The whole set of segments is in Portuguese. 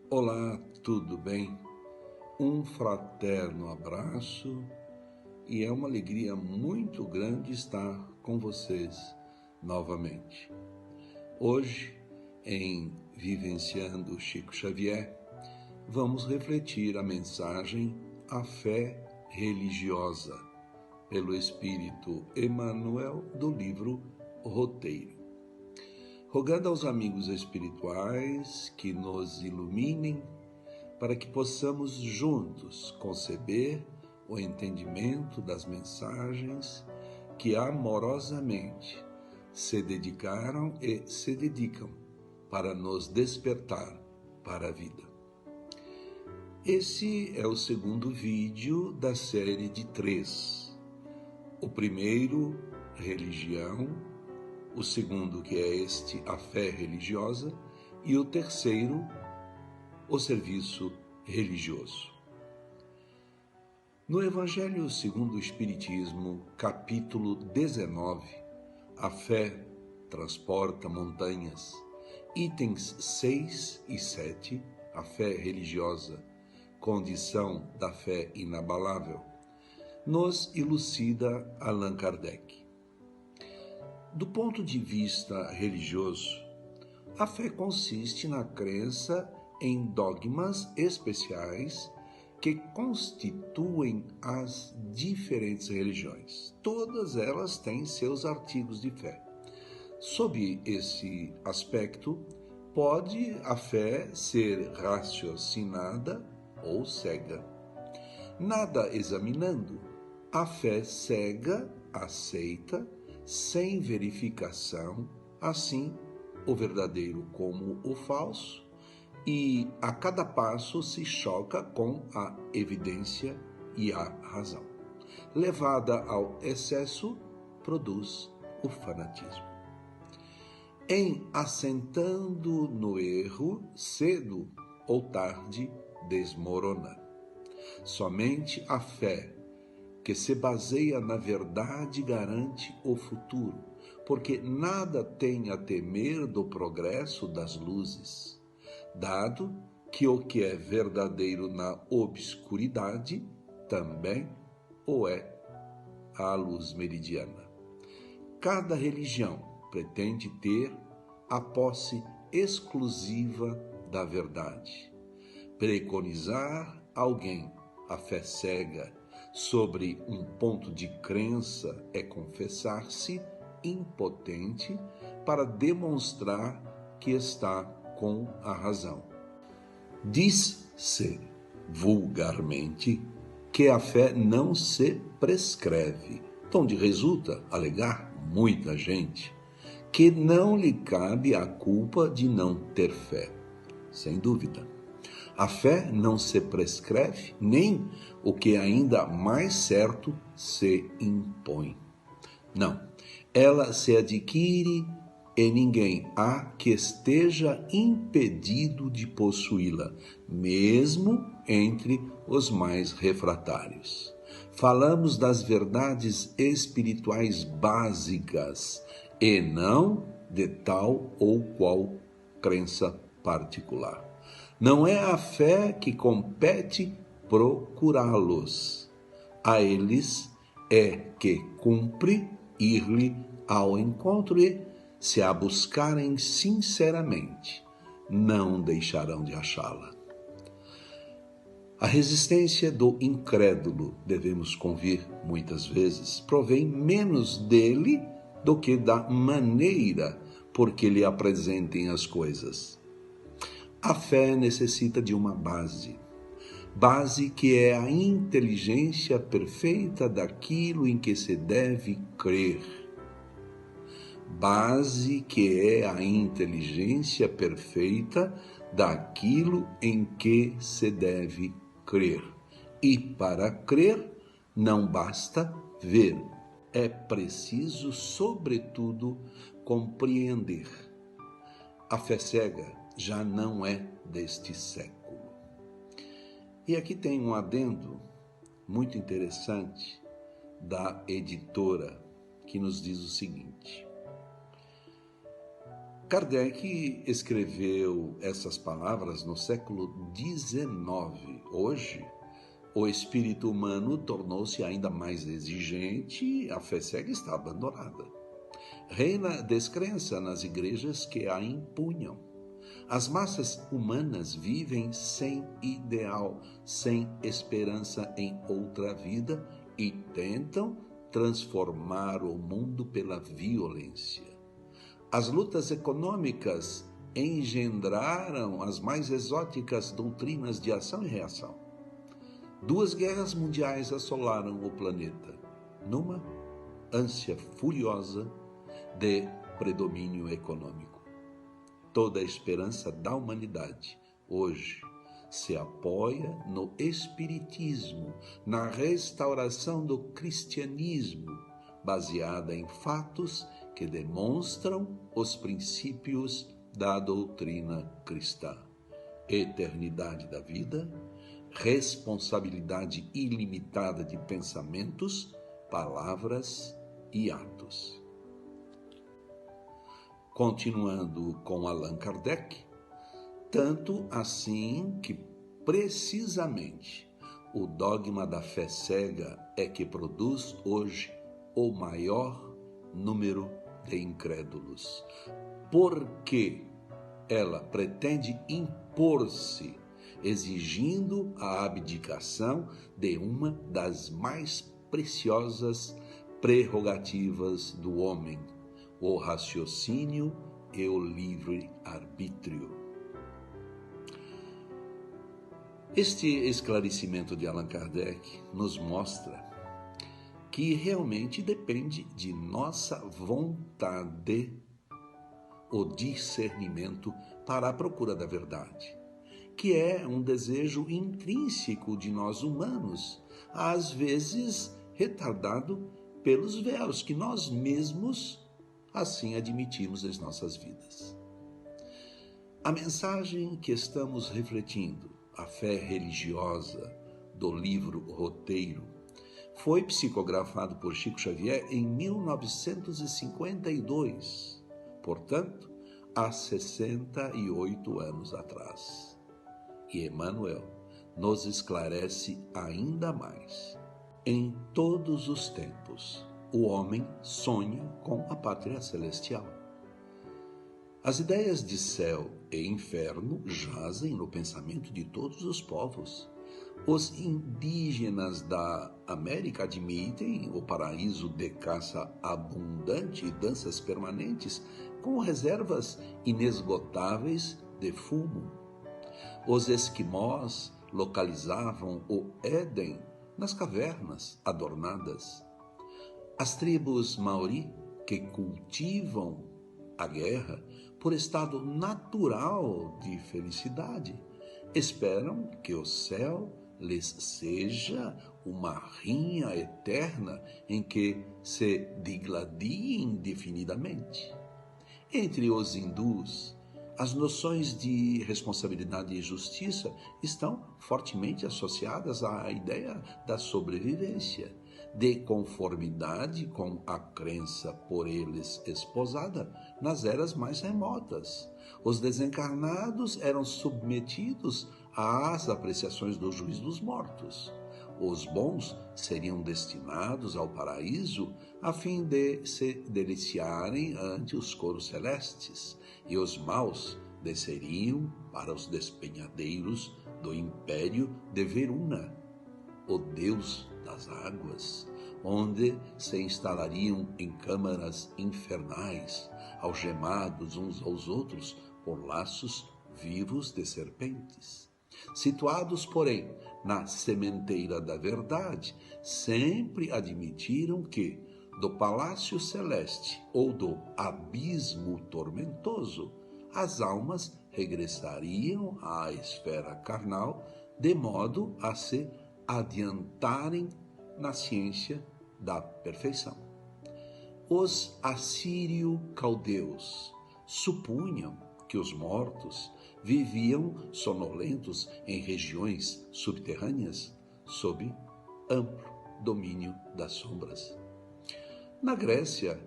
Olá, tudo bem? Um fraterno abraço e é uma alegria muito grande estar com vocês novamente. Hoje, em Vivenciando Chico Xavier, vamos refletir a mensagem A Fé Religiosa, pelo Espírito Emmanuel, do livro Roteiro. Rogando aos amigos espirituais que nos iluminem para que possamos juntos conceber o entendimento das mensagens que amorosamente se dedicaram e se dedicam para nos despertar para a vida. Esse é o segundo vídeo da série de 3. O primeiro, religião, o segundo, que é este, a fé religiosa, e o terceiro, o serviço religioso. No Evangelho segundo o Espiritismo, capítulo 19, a fé transporta montanhas, itens 6 e 7, a fé religiosa, condição da fé inabalável, nos elucida Allan Kardec. Do ponto de vista religioso, a fé consiste na crença em dogmas especiais que constituem as diferentes religiões. Todas elas têm seus artigos de fé. Sob esse aspecto, pode a fé ser raciocinada ou cega. Nada examinando, a fé cega aceita, sem verificação, assim o verdadeiro como o falso, e a cada passo se choca com a evidência e a razão. Levada ao excesso, produz o fanatismo. Em assentando no erro, cedo ou tarde desmorona. Somente a fé que se baseia na verdade garante o futuro, porque nada tem a temer do progresso das luzes, dado que o que é verdadeiro na obscuridade também o é à luz meridiana. Cada religião pretende ter a posse exclusiva da verdade. Preconizar alguém a fé cega sobre um ponto de crença é confessar-se impotente para demonstrar que está com a razão. Diz-se vulgarmente que a fé não se prescreve, donde resulta alegar muita gente que não lhe cabe a culpa de não ter fé. Sem dúvida. A fé não se prescreve, nem o que ainda mais certo se impõe. Não, ela se adquire e ninguém há que esteja impedido de possuí-la, mesmo entre os mais refratários. Falamos das verdades espirituais básicas e não de tal ou qual crença particular. Não é a fé que compete procurá-los. A eles é que cumpre ir-lhe ao encontro e, se a buscarem sinceramente, não deixarão de achá-la. A resistência do incrédulo, devemos convir muitas vezes, provém menos dele do que da maneira por que lhe apresentem as coisas. A fé necessita de uma base que é a inteligência perfeita daquilo em que se deve crer. Base que é a inteligência perfeita daquilo em que se deve crer. E para crer, não basta ver, é preciso, sobretudo, compreender. A fé cega já não é deste século. E aqui tem um adendo muito interessante da editora que nos diz o seguinte: Kardec escreveu essas palavras no século XIX. Hoje, o espírito humano tornou-se ainda mais exigente, a fé cega está abandonada. Reina descrença nas igrejas que a impunham. As massas humanas vivem sem ideal, sem esperança em outra vida e tentam transformar o mundo pela violência. As lutas econômicas engendraram as mais exóticas doutrinas de ação e reação. 2 guerras mundiais assolaram o planeta, numa ânsia furiosa de predomínio econômico. Toda a esperança da humanidade, hoje, se apoia no espiritismo, na restauração do cristianismo, baseada em fatos que demonstram os princípios da doutrina cristã. Eternidade da vida, responsabilidade ilimitada de pensamentos, palavras e atos. Continuando com Allan Kardec, tanto assim que precisamente o dogma da fé cega é que produz hoje o maior número de incrédulos, porque ela pretende impor-se, exigindo a abdicação de uma das mais preciosas prerrogativas do homem, o raciocínio e o livre-arbítrio. Este esclarecimento de Allan Kardec nos mostra que realmente depende de nossa vontade o discernimento para a procura da verdade, que é um desejo intrínseco de nós humanos, às vezes retardado pelos véus que nós mesmos assim admitimos em nossas vidas. A mensagem que estamos refletindo, a fé religiosa do livro Roteiro, foi psicografado por Chico Xavier em 1952, portanto, há 68 anos atrás. E Emmanuel nos esclarece ainda mais. Em todos os tempos, o homem sonha com a pátria celestial. As ideias de céu e inferno jazem no pensamento de todos os povos. Os indígenas da América admitem o paraíso de caça abundante e danças permanentes com reservas inesgotáveis de fumo. Os esquimós localizavam o Éden nas cavernas adornadas. As tribos maori, que cultivam a guerra por estado natural de felicidade, esperam que o céu lhes seja uma rinha eterna em que se digladiem indefinidamente. Entre os hindus, as noções de responsabilidade e justiça estão fortemente associadas à ideia da sobrevivência, de conformidade com a crença por eles esposada nas eras mais remotas. Os desencarnados eram submetidos às apreciações do juiz dos mortos. Os bons seriam destinados ao paraíso a fim de se deliciarem ante os coros celestes, e os maus desceriam para os despenhadeiros do império de Veruna, o deus das águas, onde se instalariam em câmaras infernais, algemados uns aos outros por laços vivos de serpentes. Situados, porém, na sementeira da verdade, sempre admitiram que, do palácio celeste ou do abismo tormentoso, as almas regressariam à esfera carnal, de modo a se adiantarem na ciência da perfeição. Os assírio-caldeus supunham que os mortos viviam sonolentos em regiões subterrâneas sob amplo domínio das sombras. Na Grécia,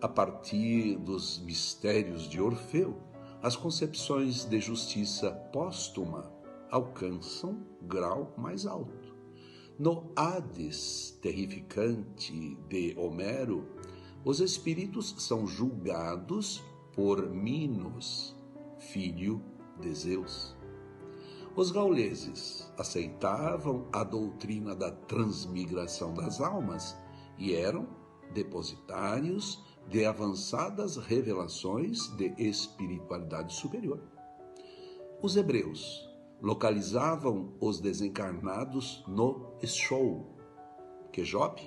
A partir dos mistérios de Orfeu, as concepções de justiça póstuma alcançam grau mais alto. No Hades terrificante de Homero, os espíritos são julgados por Minos, filho de Zeus. Os gauleses aceitavam a doutrina da transmigração das almas e eram depositários de avançadas revelações de espiritualidade superior. Os hebreus localizavam os desencarnados no Sheol, que Job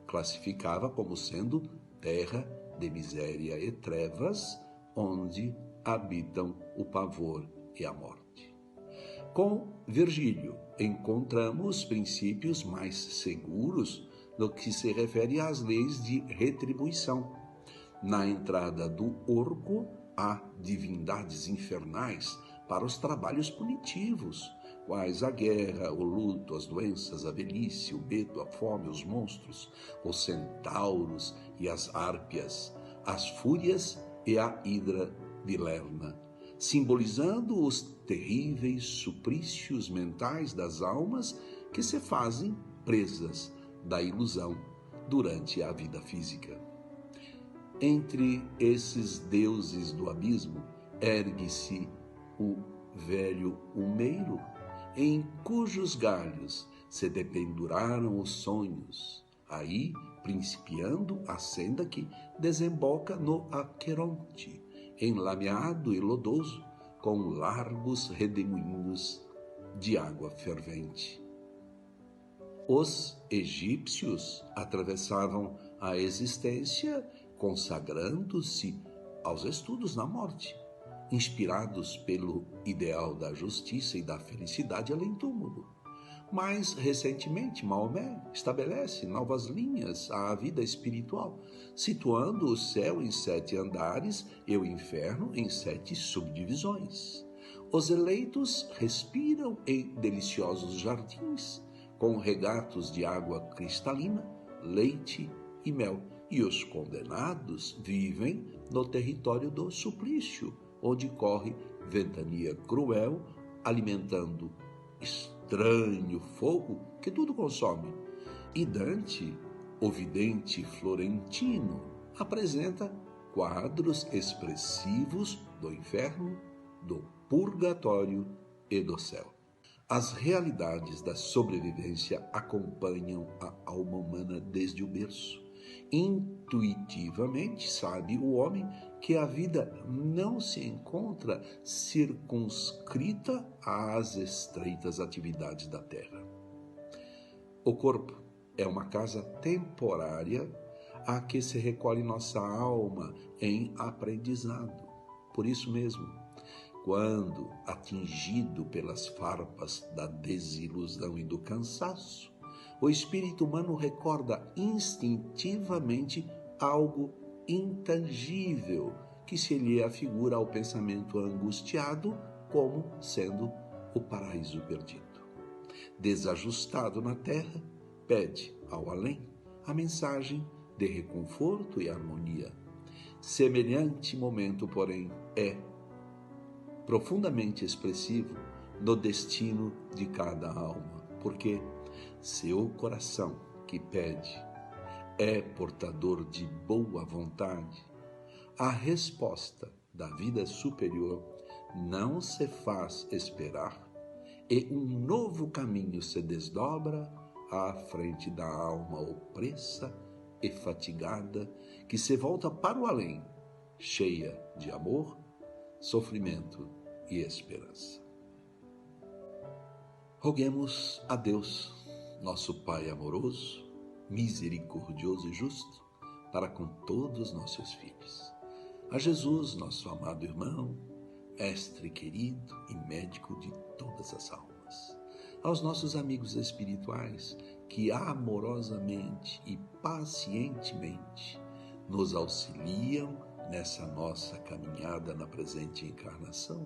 classificava como sendo terra de miséria e trevas, onde habitam o pavor e a morte. Com Virgílio, encontramos princípios mais seguros no que se refere às leis de retribuição. Na entrada do orco, há divindades infernais para os trabalhos punitivos, quais a guerra, o luto, as doenças, a velhice, o medo, a fome, os monstros, os centauros e as árpias, as fúrias e a hidra vilerna, simbolizando os terríveis suplícios mentais das almas que se fazem presas da ilusão durante a vida física. Entre esses deuses do abismo, ergue-se o velho Humeiro, em cujos galhos se dependuraram os sonhos, aí principiando a senda que desemboca no Aqueronte, enlameado e lodoso, com largos redemoinhos de água fervente. Os egípcios atravessavam a existência consagrando-se aos estudos na morte, inspirados pelo ideal da justiça e da felicidade além-túmulo. Mais recentemente, Maomé estabelece novas linhas à vida espiritual, situando o céu em 7 andares e o inferno em 7 subdivisões. Os eleitos respiram em deliciosos jardins, com regatos de água cristalina, leite e mel, e os condenados vivem no território do suplício, onde corre ventania cruel, alimentando estranho fogo que tudo consome. E Dante, o vidente florentino, apresenta quadros expressivos do inferno, do purgatório e do céu. As realidades da sobrevivência acompanham a alma humana desde o berço. Intuitivamente sabe o homem que a vida não se encontra circunscrita às estreitas atividades da terra. O corpo é uma casa temporária a que se recolhe nossa alma em aprendizado. Por isso mesmo, quando atingido pelas farpas da desilusão e do cansaço, o espírito humano recorda instintivamente algo intangível que se lhe afigura ao pensamento angustiado como sendo o paraíso perdido. Desajustado na terra, pede ao além a mensagem de reconforto e harmonia. Semelhante momento, porém, é profundamente expressivo no destino de cada alma, porque seu coração que pede é portador de boa vontade, a resposta da vida superior não se faz esperar e um novo caminho se desdobra à frente da alma opressa e fatigada que se volta para o além, cheia de amor, sofrimento e esperança. Roguemos a Deus, nosso Pai amoroso, misericordioso e justo, para com todos os nossos filhos. A Jesus, nosso amado irmão, mestre querido e médico de todas as almas. Aos nossos amigos espirituais que amorosamente e pacientemente nos auxiliam nessa nossa caminhada na presente encarnação,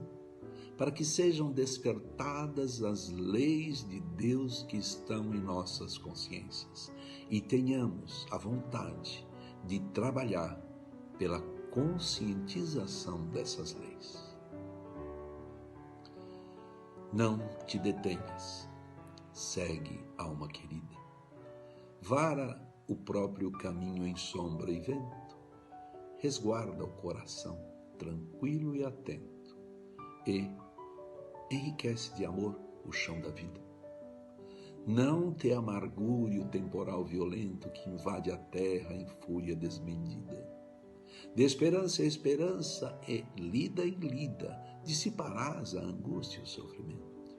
para que sejam despertadas as leis de Deus que estão em nossas consciências e tenhamos a vontade de trabalhar pela conscientização dessas leis. Não te detenhas, segue, alma querida. Vara o próprio caminho em sombra e vento, resguarda o coração tranquilo e atento, e enriquece de amor o chão da vida. Não te amargure o temporal violento que invade a terra em fúria desmedida. De esperança em esperança e lida em lida, dissiparás a angústia e o sofrimento.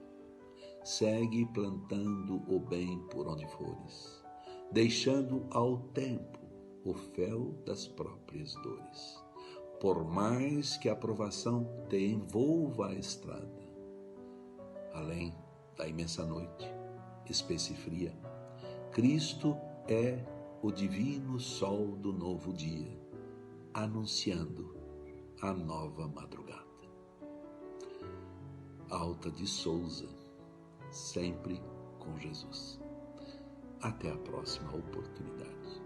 Segue plantando o bem por onde fores, deixando ao tempo o fel das próprias dores. Por mais que a provação te envolva a estrada, além da imensa noite, espessa e fria, Cristo é o divino sol do novo dia, anunciando a nova madrugada. Alta de Souza, sempre com Jesus. Até a próxima oportunidade.